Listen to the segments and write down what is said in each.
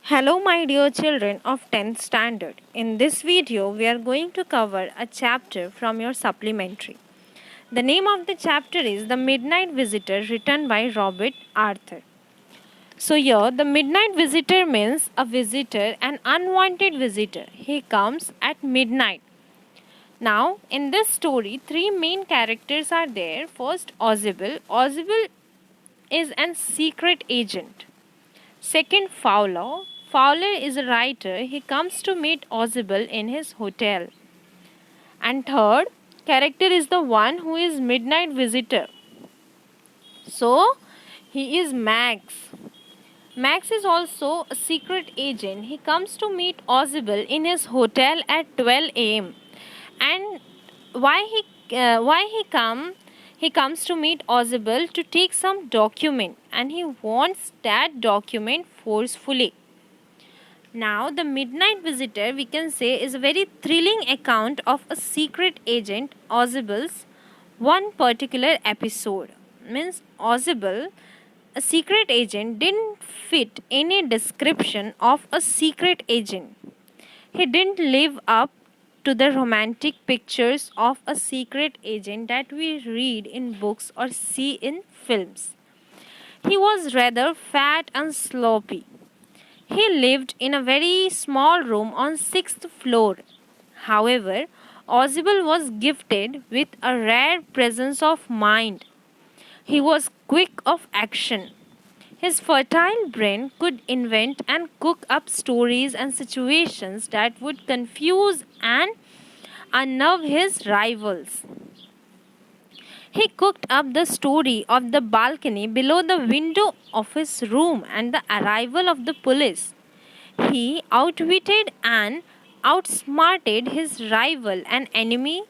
Hello, my dear children of 10th standard. In this video, we are going to cover a chapter from your supplementary. The name of the chapter is The Midnight Visitor, written by Robert Arthur. So, here, the midnight visitor means a visitor, an unwanted visitor. He comes at midnight. Now, in this story, three main characters are there. First, Ozible. Ozible is an secret agent. Second, Fowler. Fowler is a writer. He comes to meet Ozible in his hotel. And third character is the one who is midnight visitor. So he is Max. Max is also a secret agent. He comes to meet Ozible in his hotel at 12 a.m. And he comes to meet Ozible to take some document, and he wants that document forcefully. Now, the midnight visitor, we can say, is a very thrilling account of a secret agent, Ozible's one particular episode. Means Ozible, a secret agent, didn't fit any description of a secret agent. He didn't live up to the romantic pictures of a secret agent that we read in books or see in films. He was rather fat and sloppy. He lived in a very small room on 6th floor. However, Ozible was gifted with a rare presence of mind. He was quick of action. His fertile brain could invent and cook up stories and situations that would confuse and unnerve his rivals. He cooked up the story of the balcony below the window of his room and the arrival of the police. He outwitted and outsmarted his rival and enemy,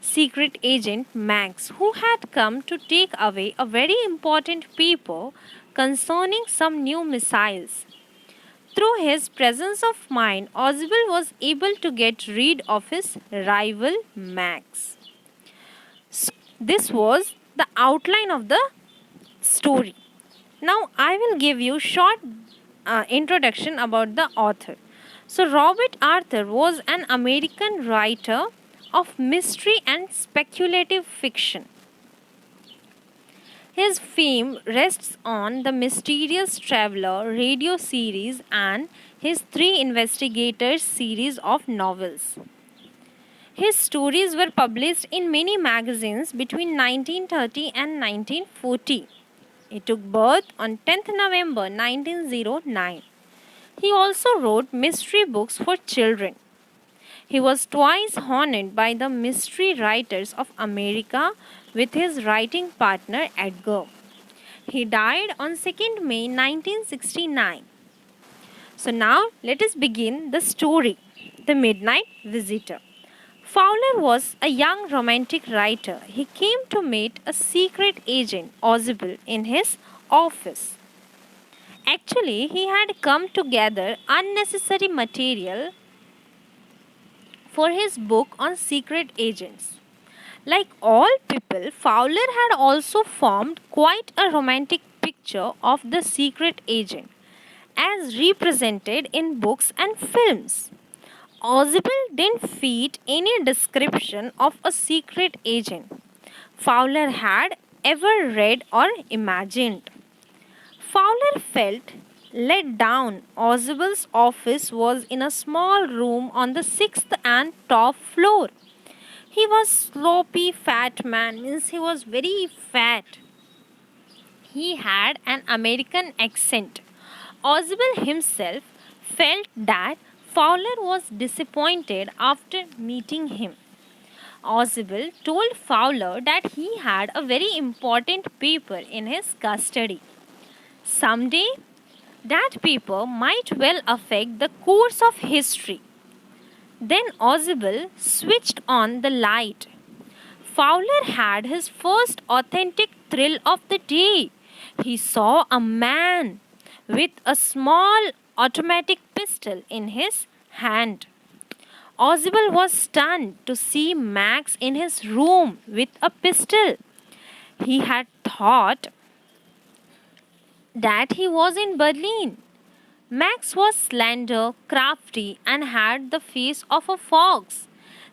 secret agent Max, who had come to take away a very important paper concerning some new missiles. Through his presence of mind, Oswald was able to get rid of his rival Max. This was the outline of the story. Now I will give you short introduction about the author. So Robert Arthur was an American writer of mystery and speculative fiction. His fame rests on the Mysterious Traveler radio series and his Three Investigators series of novels. His stories were published in many magazines between 1930 and 1940. He took birth on 10th November 1909. He also wrote mystery books for children. He was twice honored by the Mystery Writers of America with his writing partner Edgar. He died on 2nd May 1969. So now let us begin the story, The Midnight Visitor. Fowler was a young romantic writer. He came to meet a secret agent, Ozible, in his office. Actually, he had come to gather unnecessary material for his book on secret agents. Like all people, Fowler had also formed quite a romantic picture of the secret agent as represented in books and films. Ozible didn't fit any description of a secret agent Fowler had ever read or imagined. Fowler felt let down. Ozible's office was in a small room on the 6th and top floor. He was sloppy fat man, means he was very fat. He had an American accent. Ozible himself felt that Fowler was disappointed after meeting him. Ozible told Fowler that he had a very important paper in his custody. Someday, that paper might well affect the course of history. Then Ozible switched on the light. Fowler had his first authentic thrill of the day. He saw a man with a small automatic pistol in his hand. Ozible was stunned to see Max in his room with a pistol. He had thought that he was in Berlin. Max was slender, crafty, and had the face of a fox.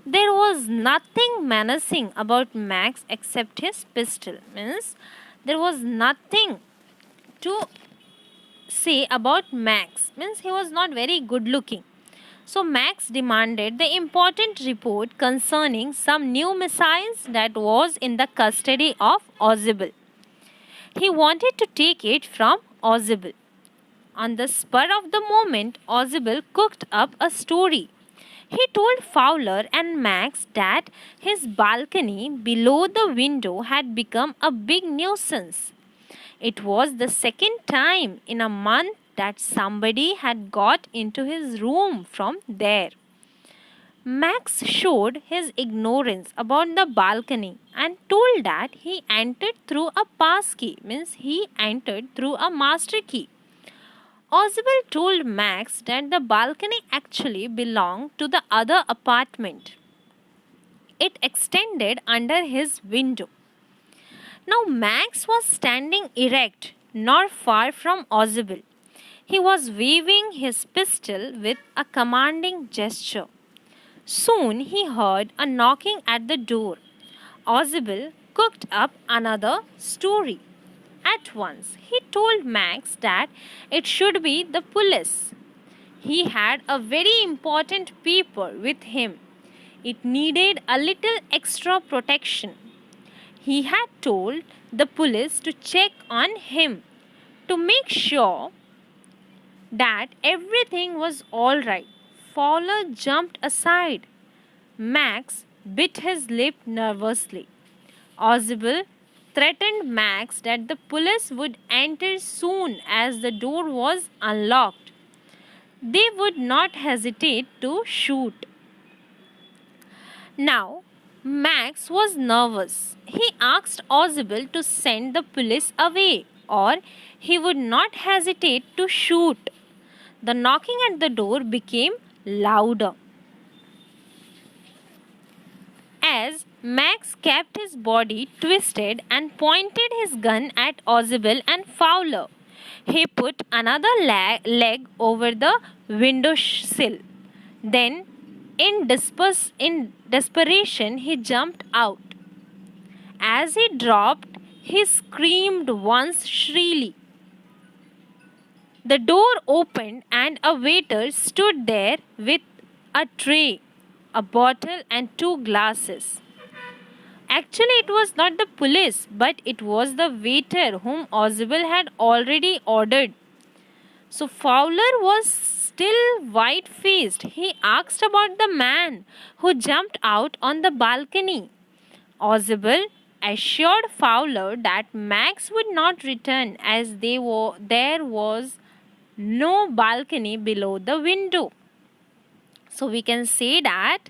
There was nothing menacing about Max except his pistol. Means there was nothing to say about Max. Means he was not very good looking. So Max demanded the important report concerning some new missiles that was in the custody of Ozzible. He wanted to take it from Ozzible. On the spur of the moment, Ozzible cooked up a story. He told Fowler and Max that his balcony below the window had become a big nuisance. It was the second time in a month that somebody had got into his room from there. Max showed his ignorance about the balcony and told that he entered through a pass key, means he entered through a master key. Ozzible told Max that the balcony actually belonged to the other apartment. It extended under his window. Now Max was standing erect, not far from Ozzible. He was waving his pistol with a commanding gesture. Soon he heard a knocking at the door. Ozzible cooked up another story. At once, he told Max that it should be the police. He had a very important paper with him. It needed a little extra protection. He had told the police to check on him to make sure that everything was all right. Fowler jumped aside. Max bit his lip nervously. Ozzible threatened Max that the police would enter soon as the door was unlocked. They would not hesitate to shoot. Now, Max was nervous. He asked Ozzible to send the police away or he would not hesitate to shoot. The knocking at the door became louder. As Max kept his body twisted and pointed his gun at Ozzible and Fowler, he put another leg over the window sill. Then, in desperation, he jumped out. As he dropped, he screamed once shrilly. The door opened and a waiter stood there with a tray, a bottle, and 2 glasses. Actually, it was not the police, but it was the waiter whom Ozzible had already ordered. So Fowler was still white-faced. He asked about the man who jumped out on the balcony. Ozzible assured Fowler that Max would not return as there was no balcony below the window. So we can say that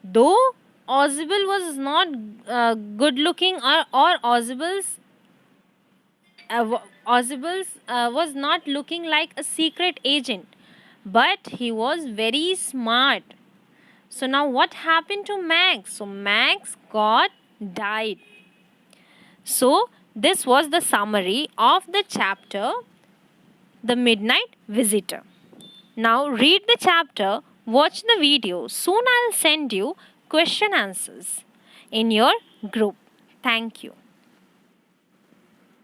though Ozzible was not good looking or Ozzible's was not looking like a secret agent, but he was very smart. So now what happened to Max? So Max got died. So this was the summary of the chapter The Midnight Visitor. Now read the chapter, watch the video. Soon I'll send you question answers in your group. Thank you.